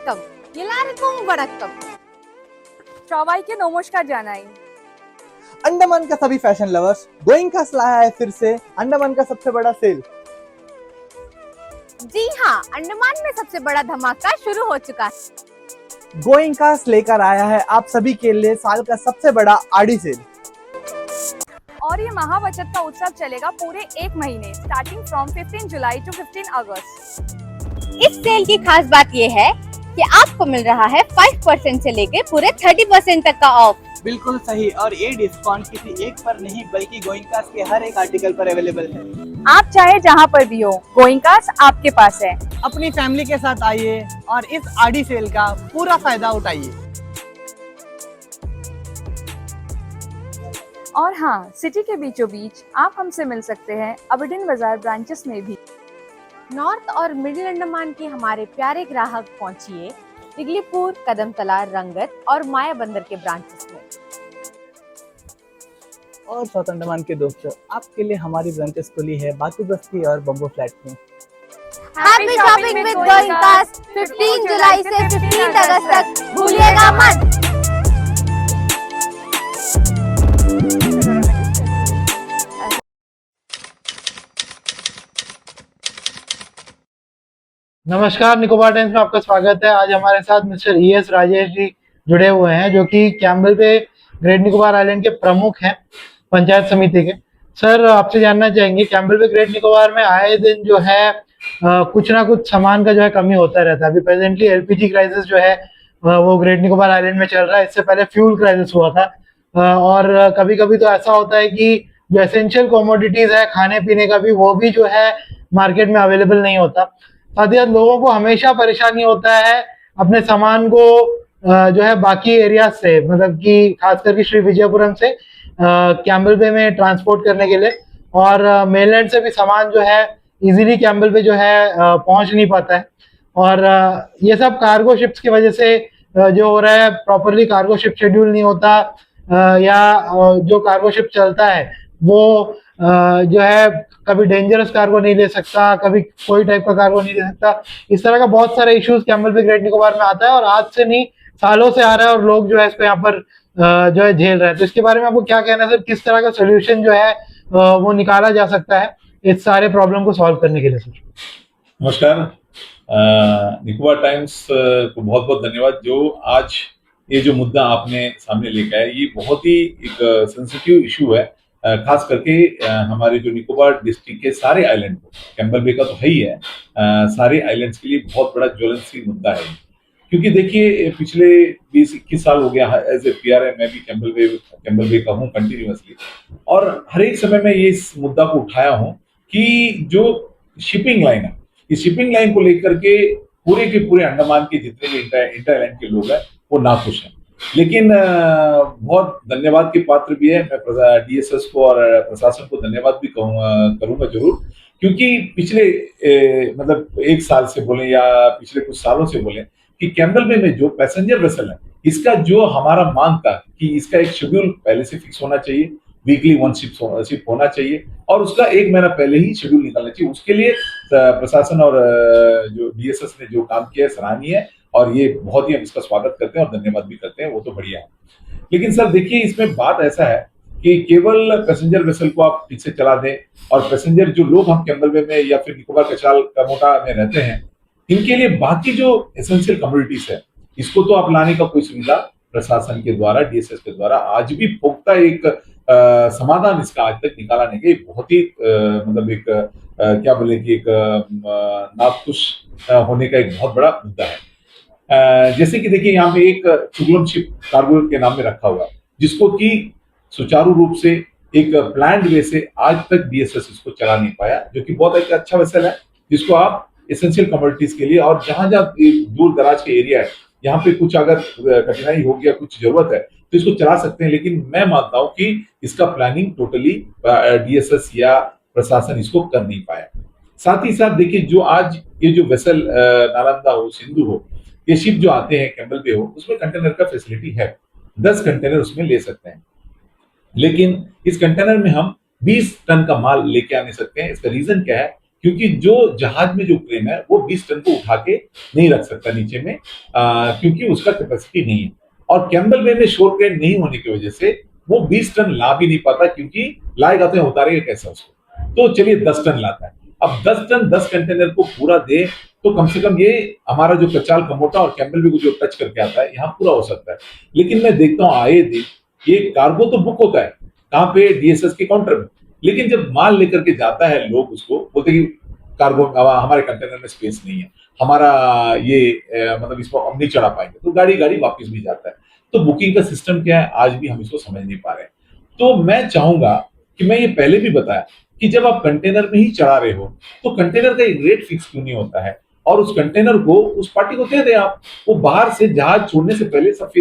वणक्कम எல்லாருக்கும் வணக்கம் সবাই के नमस्कार জানাই। अंडमान का सभी फैशन लवर्स, गोइंकास लाया है फिर से अंडमान का सबसे बड़ा सेल। जी हाँ, अंडमान में सबसे बड़ा धमाका शुरू हो चुका है। गोइंकास लेकर आया है आप सभी के लिए साल का सबसे बड़ा आड़ी सेल। और ये महाबचत का उत्सव चलेगा पूरे एक महीने, स्टार्टिंग फ्रॉम 15 जुलाई टू 15 अगस्त। इस सेल की खास बात ये है कि आपको मिल रहा है 5% से लेके पूरे 30% तक का ऑफ। बिल्कुल सही, और ये डिस्काउंट किसी एक पर नहीं बल्कि गोइंकास के हर एक आर्टिकल पर अवेलेबल है। आप चाहे जहाँ पर भी हो, गोइंकास आपके पास है। अपनी फैमिली के साथ आइए और इस आड़ी सेल का पूरा फायदा उठाइए। और हाँ, सिटी के बीचों बीच आप हमसे मिल सकते हैं अबडिन बाजार ब्रांचेस में भी। नॉर्थ और मिडिल अंडमान के हमारे प्यारे ग्राहक पहुंचिए दिगलीपुर, कदमतला, रंगत और माया बंदर के ब्रांचेस में। और साउथ अंडमान के दोस्तों, आपके लिए हमारी ब्रांचेस खुली है बातू बस्ती और बम्बो फ्लैट में। हैप्पी शॉपिंग विद गोइंकास 15 जुलाई से 15 अगस्त तक भूलिएगा मत। नमस्कार, निकोबार टाइम्स में आपका स्वागत है। आज हमारे साथ मिस्टर ES राजेश जी जुड़े हुए हैं, जो कि कैम्बल पे ग्रेट निकोबार आइलैंड के प्रमुख हैं पंचायत समिति के। सर, आपसे जानना चाहेंगे, कैम्बल पे ग्रेट निकोबार में आए दिन जो है कुछ ना कुछ सामान का जो है कमी होता रहता है। अभी प्रेजेंटली LPG क्राइसिस जो है वो ग्रेट निकोबार आइलैंड में चल रहा है। इससे पहले फ्यूल क्राइसिस हुआ था, और कभी कभी तो ऐसा होता है कि जो एसेंशियल कमोडिटीज है खाने पीने का भी, वो भी जो है मार्केट में अवेलेबल नहीं होता। साथ ही साथ लोगों को हमेशा परेशानी होता है अपने सामान को जो है बाकी एरिया से, मतलब कि खास करके श्री विजयपुरम से कैम्बल बे में ट्रांसपोर्ट करने के लिए, और मेनलैंड से भी सामान जो है इजीली कैम्बल बे जो है पहुंच नहीं पाता है। और ये सब कार्गो शिप्स की वजह से जो हो रहा है, प्रॉपरली कार्गो शिप शेड्यूल नहीं होता, या जो कार्गो शिप चलता है वो जो है कभी डेंजरस कार्गो नहीं ले सकता, कभी कोई टाइप का कार्गो नहीं ले सकता। इस तरह का बहुत सारे इश्यूज कैम्बल पे ग्रेट निकोबार में आता है, और आज से नहीं सालों से आ रहा है, और लोग जो है इसको यहाँ पर जो है झेल रहे हैं। तो इसके बारे में आपको क्या कहना है सर, किस तरह का सोल्यूशन जो है वो निकाला जा सकता है इस सारे प्रॉब्लम को सॉल्व करने के लिए? सर नमस्कार, निकोबार टाइम्स को बहुत बहुत धन्यवाद। जो आज ये जो मुद्दा आपने सामने लेकर आए, ये बहुत ही एक सेंसिटिव इशू है, खास करके हमारे जो निकोबार डिस्ट्रिक्ट के सारे आइलैंड को, कैम्बल बे का तो है ही है, सारे आइलैंड्स के लिए बहुत बड़ा ज्वलनशील मुद्दा है। क्योंकि देखिए, पिछले 20-21 साल हो गया एज ए PRA मैं भी कैम्बल बे का हूँ कंटिन्यूअसली, और हर एक समय में ये इस मुद्दा को उठाया हूँ कि जो शिपिंग लाइन है, इस शिपिंग लाइन को लेकर के पूरे के पूरे अंडमान के जितने भी इंटर आइलैंड के लोग हैं वो नाखुश हैं। लेकिन बहुत धन्यवाद के पात्र भी है। मैं DSS को और प्रशासन को धन्यवाद भी करूंगा जरूर, क्योंकि पिछले मतलब एक साल से बोले या पिछले कुछ सालों से बोले कि कैम्बल बे में जो पैसेंजर वेसल है, इसका जो हमारा मांग था कि इसका एक शेड्यूल पहले से फिक्स होना चाहिए, वीकली 1 शिप होना चाहिए, और उसका 1 महीना पहले ही शेड्यूल निकालना चाहिए। उसके लिए प्रशासन और जो DSS ने जो काम किया है सराहनीय है, और ये बहुत ही हम इसका स्वागत करते हैं और धन्यवाद भी करते हैं, वो तो बढ़िया है। लेकिन सर देखिए, इसमें बात ऐसा है कि केवल पैसेंजर वेसल को आप ठीक से चला दें, और पैसेंजर जो लोग हम कैम्बल बे में या फिर निकोबार कचाल कमोटा में रहते हैं, इनके लिए बाकी जो एसेंशियल कमोडिटीज है, इसको तो आप लाने का कोई सुविधा प्रशासन के द्वारा, DSS के द्वारा आज भी पुख्ता एक समाधान इसका आज तक निकाला नहीं गया। बहुत ही मतलब एक क्या बोले कि एक नाखुश होने का एक बहुत बड़ा मुद्दा है। जैसे कि देखिए, यहाँ पे एक चुगलम शिप कार्गो के नाम में रखा हुआ है, जिसको कि सुचारू रूप से एक प्लान्ड वे से आज तक DSS इसको चला नहीं पाया, जो कि बहुत एक अच्छा वेसल है, जिसको आप एसेंशियल कमोडिटीज के लिए, और जहां जहां दूर दराज के एरिया है, यहाँ पे कुछ अगर कठिनाई हो गया, कुछ जरूरत है, तो इसको चला सकते हैं। लेकिन मैं मानता हूं कि इसका प्लानिंग टोटली DSS या प्रशासन इसको कर नहीं पाया। साथ ही साथ देखिए, जो आज ये जो वेसल नालंदा हो, सिंधु हो, ये शिप जो आते हैं कैम्बल बे हो, उसमें कंटेनर का फैसिलिटी है, 10 कंटेनर उसमें ले सकते हैं। लेकिन इस कंटेनर में हम 20 टन का माल लेके आ नहीं सकते हैं। इसका रीजन क्या है क्योंकि जो जहाज में जो क्रेन है वो 20 टन को उठा के नहीं रख सकता नीचे में, क्योंकि उसका कैपेसिटी नहीं है। और कैम्बल बे में शोर क्रेन नहीं होने की वजह से वो 20 टन ला भी नहीं पाता, क्योंकि लाएगा तो उतारेगा कैसे उसको। तो चलिए 10 टन लाता है। अब 10 टन 10 कंटेनर को पूरा दे तो कम से कम ये हमारा जो कचाल कमोटा और कैम्बल बे को जो टच करके आता है यहाँ पूरा हो सकता है। लेकिन मैं देखता हूँ आए दिन ये कार्गो तो बुक होता है कहाँ पे, डीएसएस के काउंटर में, लेकिन जब माल लेकर के जाता है लोग उसको बोलते कि कार्गो हमारे कंटेनर में स्पेस नहीं है, हमारा ये मतलब इसको हम नहीं चढ़ा पाएंगे, तो गाड़ी वापस भी जाता है। तो बुकिंग का सिस्टम क्या है आज भी हम इसको समझ नहीं पा रहे। तो मैं चाहूंगा कि मैं ये पहले भी बताया कि जब आप कंटेनर में ही चढ़ा रहे हो तो कंटेनर का एक रेट फिक्स क्यों नहीं होता है, और उस कंटेनर को उस पार्टी को दे दे आप, वो बाहर से जहाज छोड़ने से पहले सब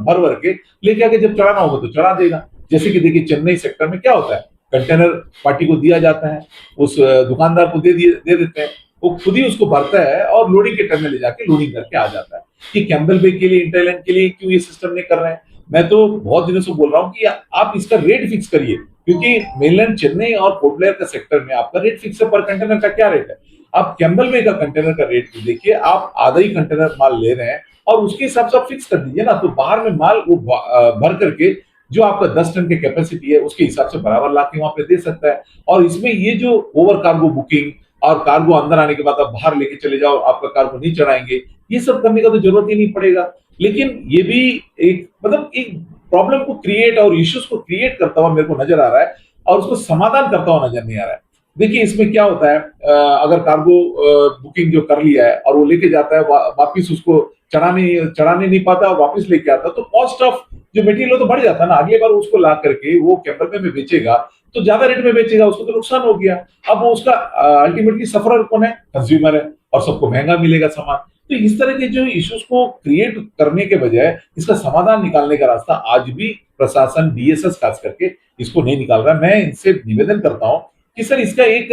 भर भर के लेके आके जब चढ़ाना होगा तो चढ़ा देगा। जैसे कि देखिए चेन्नई सेक्टर में क्या होता है, कंटेनर पार्टी को दिया जाता है, उस दुकानदार को दे देते हैं, वो खुद ही उसको भरता है और लोडिंग के टर्न में ले जाके लोडिंग करके आ जाता है। कि कैम्बल बे के लिए, इंटरलैंड के लिए क्यों ये सिस्टम नहीं कर रहे हैं? मैं तो बहुत दिनों से बोल रहा हूँ कि आप इसका रेट फिक्स करिए, क्योंकि मेनलैंड चेन्नई और पोर्ट ब्लेयर का सेक्टर में आपका रेट फिक्स है, पर कंटेनर का क्या रेट है। आप कैम्बल बे का कंटेनर का रेट देखिए, आप आधा ही कंटेनर माल ले रहे हैं और उसके हिसाब से आप फिक्स कर दीजिए ना, तो बाहर में माल वो भर करके जो आपका 10 टन की कैपेसिटी है उसके हिसाब से बराबर ला के वहां पे दे सकता है। और इसमें ये जो ओवर कार्गो बुकिंग और कार्गो अंदर आने के बाद आप बाहर लेके चले जाओ, आपका कार्गो नहीं चढ़ाएंगे, ये सब करने का तो जरूरत ही नहीं पड़ेगा। लेकिन ये भी एक मतलब एक प्रॉब्लम को क्रिएट और इश्यूज को क्रिएट करता हुआ मेरे को नजर आ रहा है और उसको समाधान करता हुआ नजर नहीं आ रहा है। देखिए इसमें क्या होता है, अगर कार्गो बुकिंग जो कर लिया है और वो लेके जाता है वापिस उसको चढ़ाने नहीं पाता और वापस लेके आता है, तो कॉस्ट ऑफ जो मटेरियल तो बढ़ जाता है ना। अगली बार उसको ला करके वो कैम्बल में बेचेगा तो ज्यादा रेट में बेचेगा, उसको तो नुकसान हो गया। अब वो उसका अल्टीमेटली सफरर कौन है? कंज्यूमर है, और सबको महंगा मिलेगा सामान। तो इस तरह के जो इश्यूज को क्रिएट करने के बजाय इसका समाधान निकालने का रास्ता आज भी प्रशासन, डीएसएस खास करके इसको नहीं निकाल रहा। मैं इनसे निवेदन करता हूं कि सर इसका एक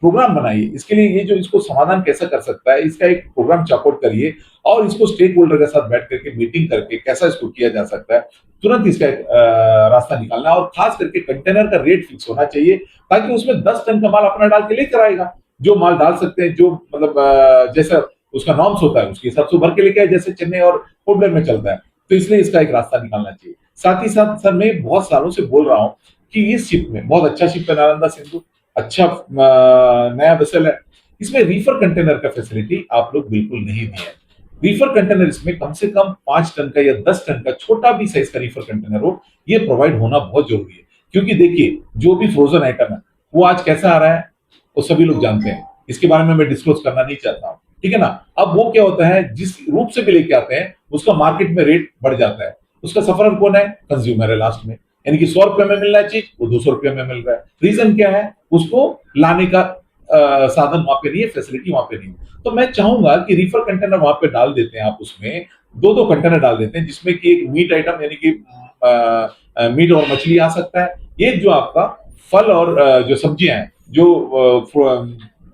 प्रोग्राम बनाइए, इसके लिए ये जो इसको समाधान कैसा कर सकता है इसका एक प्रोग्राम चार्ट करिए और इसको स्टेक होल्डर के साथ बैठ करके मीटिंग करके कैसा इसको किया जा सकता है, तुरंत इसका एक रास्ता निकालना। और खास करके कंटेनर का रेट फिक्स होना चाहिए ताकि उसमें 10 टन का माल अपना डाल के लेकर आएगा, जो माल डाल सकते हैं, जो मतलब जैसा उसका नॉर्म्स होता है उसके हिसाब से भर के लेके आए, जैसे चेन्नई और पोर्ट ब्लेयर में चलता है। तो इसलिए इसका एक रास्ता निकालना चाहिए। साथ ही साथ सर मैं बहुत सालों से बोल रहा हूँ कि इस शिप में बहुत अच्छा शिप है नालंदा सिंधु, अच्छा नया वेसल है, इसमें रीफर कंटेनर का फैसिलिटी आप लोग बिल्कुल नहीं दिए हैं। रीफर कंटेनर इसमें कम से कम 5 टन का या 10 टन का छोटा भी साइज का रीफर कंटेनर हो, ये प्रोवाइड होना बहुत जरूरी है। क्योंकि देखिए जो भी फ्रोजन आइटम है वो आज कैसा आ रहा है वो सभी लोग जानते हैं, इसके बारे में मैं डिस्क्लोज करना नहीं चाहता हूँ, ठीक है ना। अब वो क्या होता है, जिस रूप से भी लेके आते हैं उसका मार्केट में रेट बढ़ जाता है, उसका सफरर कौन है? कंज्यूमर है लास्ट में। यानी कि 100 रुपए में मिल रहा है चीज, वो 200 रुपए में मिल रहा है। रीजन क्या है? उसको लाने का साधन वहां पे नहीं है, फैसिलिटी वहां पे नहीं है। तो मैं चाहूंगा कि रीफर कंटेनर वहां पे डाल देते हैं आप, उसमें 2-2 कंटेनर डाल देते हैं, जिसमें कि एक मीट आइटम यानी कि मीट और मछली आ सकता है, एक जो आपका फल और जो सब्जियां हैं जो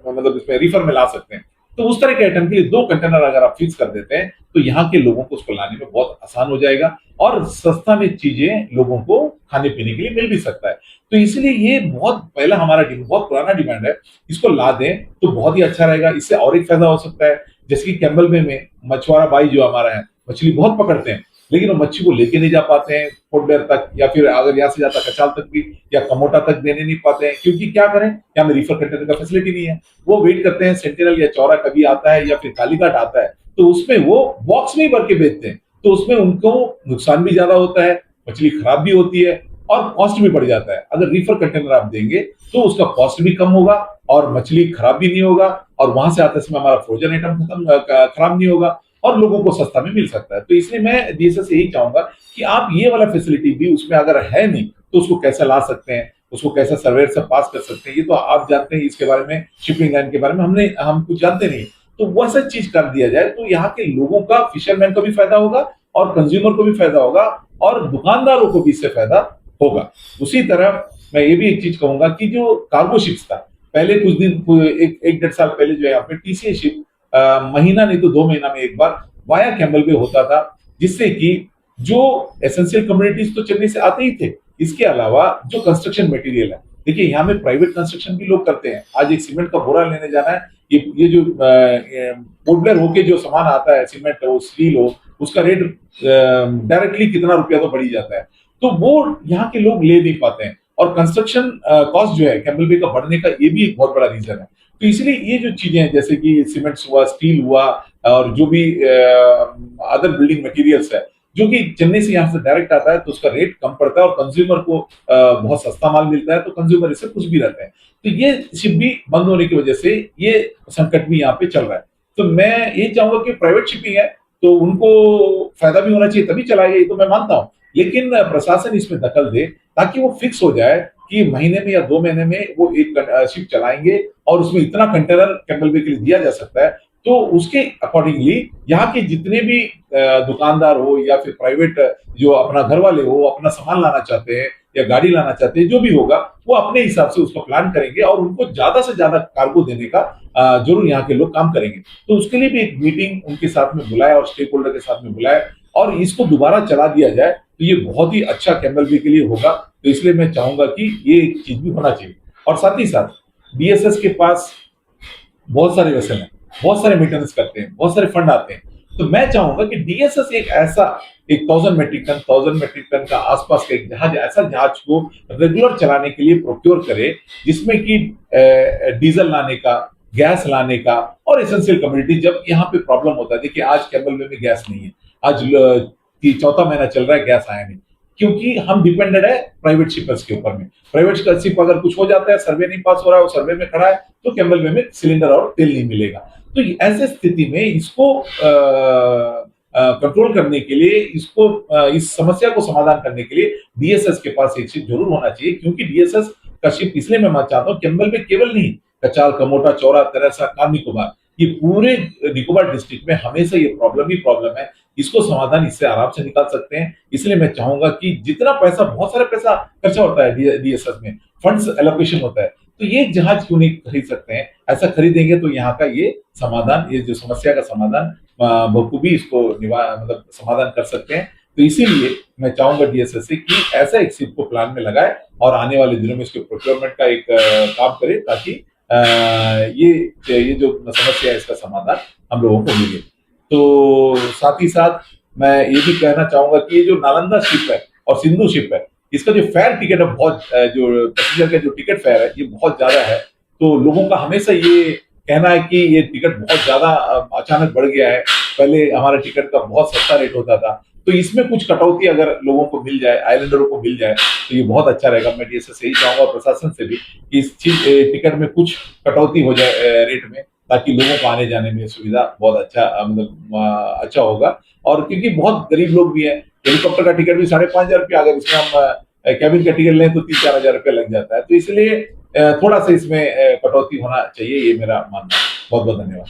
मतलब इसमें रीफर में ला सकते हैं। तो उस तरह के आइटम के लिए 2 कंटेनर अगर आप फिक्स कर देते हैं तो यहाँ के लोगों को उसको लाने में बहुत आसान हो जाएगा और सस्ता में चीजें लोगों को खाने पीने के लिए मिल भी सकता है। तो इसलिए ये बहुत पहला हमारा बहुत पुराना डिमांड है, इसको ला दें तो बहुत ही अच्छा रहेगा। इससे और एक फायदा हो सकता है, जैसे कि कैम्बल बे में मछुआरा भाई जो हमारा है मछली बहुत पकड़ते हैं, लेकिन वो मच्छी को लेके नहीं जा पाते हैं पोर्ट ब्लेयर तक, या फिर अगर यहाँ से जाता कचाल तक भी या कमोटा तक देने नहीं पाते हैं, क्योंकि क्या करें यहाँ में रीफर कंटेनर का फैसिलिटी नहीं है। वो वेट करते हैं सेंटिनल या चौरा कभी आता है या फिर कालीघाट आता है, तो उसमें वो बॉक्स में ही भर के बेचते हैं, तो उसमें उनको नुकसान भी ज्यादा होता है, मछली खराब भी होती है और कॉस्ट भी बढ़ जाता है। अगर रीफर कंटेनर आप देंगे तो उसका कॉस्ट भी कम होगा और मछली खराब भी नहीं होगा और वहां से आते समय हमारा फ्रोजन आइटम खराब नहीं होगा और लोगों को सस्ता में मिल सकता है। तो इसलिए मैं डीएसएस से यही चाहूंगा कि आप ये वाला फैसिलिटी भी उसमें अगर है नहीं तो उसको कैसे ला सकते हैं, उसको कैसे सर्वेयर से पास कर सकते हैं, ये तो आप जानते हैं। इसके बारे में शिपिंग लाइन के बारे में हम कुछ जानते नहीं, तो वैसा चीज कर दिया जाए तो यहाँ के लोगों का, फिशरमैन को भी फायदा होगा और कंज्यूमर को भी फायदा होगा और दुकानदारों को भी इससे फायदा होगा। उसी तरह मैं ये भी एक चीज कहूंगा कि जो कार्गो शिप्स था, पहले कुछ दिन 1-1.5 साल पहले जो है यहाँ पे टीसीए शिप महीना नहीं तो 2 महीना में एक बार वाया कैम्बल बे होता था, जिससे कि जो एसेंशियल कम्युनिटीज तो चेन्नई से आते ही थे, इसके अलावा जो कंस्ट्रक्शन मटेरियल है देखिए यहाँ में प्राइवेट कंस्ट्रक्शन भी लोग करते हैं। आज एक सीमेंट का बोरा लेने जाना है, ये जो पोर्टलर होके जो सामान आता है, सीमेंट हो, स्टील हो, उसका रेट डायरेक्टली कितना रुपया तो बढ़ ही जाता है। तो वो यहाँ के लोग ले नहीं पाते हैं, और कंस्ट्रक्शन कॉस्ट जो है कैंबल बे का बढ़ने का ये भी एक बहुत बड़ा रीजन है। तो इसलिए ये जो चीजें हैं, जैसे कि सीमेंट हुआ, स्टील हुआ, और जो भी अदर बिल्डिंग मटेरियल्स है, जो कि चेन्नई से यहाँ से डायरेक्ट आता है, तो उसका रेट कम पड़ता है और कंज्यूमर को बहुत सस्ता माल मिलता है, तो कंज्यूमर इससे खुश भी रहते हैं। तो ये शिप भी बंद होने की वजह से ये संकट भी यहाँ पे चल रहा है। तो मैं ये चाहूंगा कि प्राइवेट शिपिंग है तो उनको फायदा भी होना चाहिए, तभी चलाएगा, ये तो मैं मानता हूँ, लेकिन प्रशासन इसमें दखल दे ताकि वो फिक्स हो जाए कि महीने में या 2 महीने में वो एक शिप चलाएंगे और उसमें इतना कंटेनर कैंबल बे के लिए दिया जा सकता है। तो उसके अकॉर्डिंगली यहाँ के जितने भी दुकानदार हो या फिर प्राइवेट जो अपना घर वाले हो, अपना सामान लाना चाहते हैं या गाड़ी लाना चाहते हैं, जो भी होगा वो अपने हिसाब से उसको प्लान करेंगे और उनको ज्यादा से ज्यादा कार्गो देने का जरूर यहाँ के लोग काम करेंगे। तो उसके लिए भी एक मीटिंग उनके साथ में बुलाए और स्टेक होल्डर के साथ में बुलाए और इसको दोबारा चला दिया जाए, तो ये बहुत ही अच्छा कैंबल बे के लिए होगा। तो इसलिए मैं चाहूंगा कि ये चीज भी होना चाहिए। और साथ ही साथ डीएसएस के पास बहुत सारे वेसल हैं, बहुत सारे मेंटेनेंस करते हैं, बहुत सारे फंड आते हैं। तो मैं चाहूंगा कि डीएसएस एक ऐसा 1000 मेट्रिक टन का आसपास का एक जहाज, ऐसा जहाज को रेगुलर चलाने के लिए प्रोक्योर करे, जिसमें कि डीजल लाने का, गैस लाने का और एसेंशियल कम्युनिटी जब यहाँ पे प्रॉब्लम होता है। देखिए आज कैंबल बे में गैस नहीं है, आज चौथा महीना चल रहा है, गैस आया नहीं, क्योंकि हम डिपेंडेड है प्राइवेट शिपर्स के ऊपर में। प्राइवेट शिप अगर कुछ हो जाता है, सर्वे नहीं पास हो रहा है, वो सर्वे में खड़ा है, तो कैंबल बे में सिलेंडर और तेल नहीं मिलेगा। तो ऐसे स्थिति में इसको कंट्रोल करने के लिए, इसको इस समस्या को समाधान करने के लिए डीएसएस के पास एक शिप जरूर होना चाहिए, क्योंकि डीएसएस का शिप इसलिए मैं चाहता हूँ, कैंबल बे केवल नहीं, कचाल, कमोटा, चौरा, तेरसा, कार निकोबार, ये पूरे निकोबार डिस्ट्रिक्ट में हमेशा ये प्रॉब्लम ही प्रॉब्लम है। इसको समाधान इससे आराम से निकाल सकते हैं। इसलिए मैं चाहूंगा कि जितना पैसा, बहुत सारा पैसा खर्चा होता है डीएसएस में, फंड्स एलोकेशन होता है, तो ये जहाज क्यों नहीं खरीद सकते हैं? ऐसा खरीदेंगे तो यहाँ का ये समाधान, ये जो समस्या का समाधान बखूबी इसको मतलब समाधान कर सकते हैं। तो इसीलिए मैं चाहूंगा डीएसएस से कि ऐसा एक शिप को प्लान में लगाए और आने वाले दिनों में इसके प्रोक्योरमेंट का एक काम करे, ताकि ये जो समस्या है इसका समाधान हम लोगों को मिले। तो साथ ही साथ मैं ये भी कहना चाहूंगा कि ये जो नालंदा शिप है और सिंधु शिप है, इसका जो फेयर टिकट है, बहुत जो पैसेंजर का जो टिकट फेयर है, ये बहुत ज्यादा है। तो लोगों का हमेशा ये कहना है कि ये टिकट बहुत ज्यादा अचानक बढ़ गया है, पहले हमारा टिकट का बहुत सस्ता रेट होता था। तो इसमें कुछ कटौती अगर लोगों को मिल जाए, आइलैंडरों को मिल जाए, तो ये बहुत अच्छा रहेगा। मैं डीएसएस से यही चाहूंगा, प्रशासन से भी, कि इस टिकट में कुछ कटौती हो जाए रेट में, ताकि लोगों को आने जाने में सुविधा बहुत अच्छा, मतलब अच्छा होगा। और क्योंकि बहुत गरीब लोग भी हैं, हेलीकॉप्टर का टिकट भी 5,500 रुपया, अगर इसमें हम कैबिन का टिकट लें तो 3-4 हजार रुपया लग जाता है। तो इसलिए थोड़ा सा इसमें कटौती होना चाहिए, ये मेरा मानना है। बहुत बहुत धन्यवाद।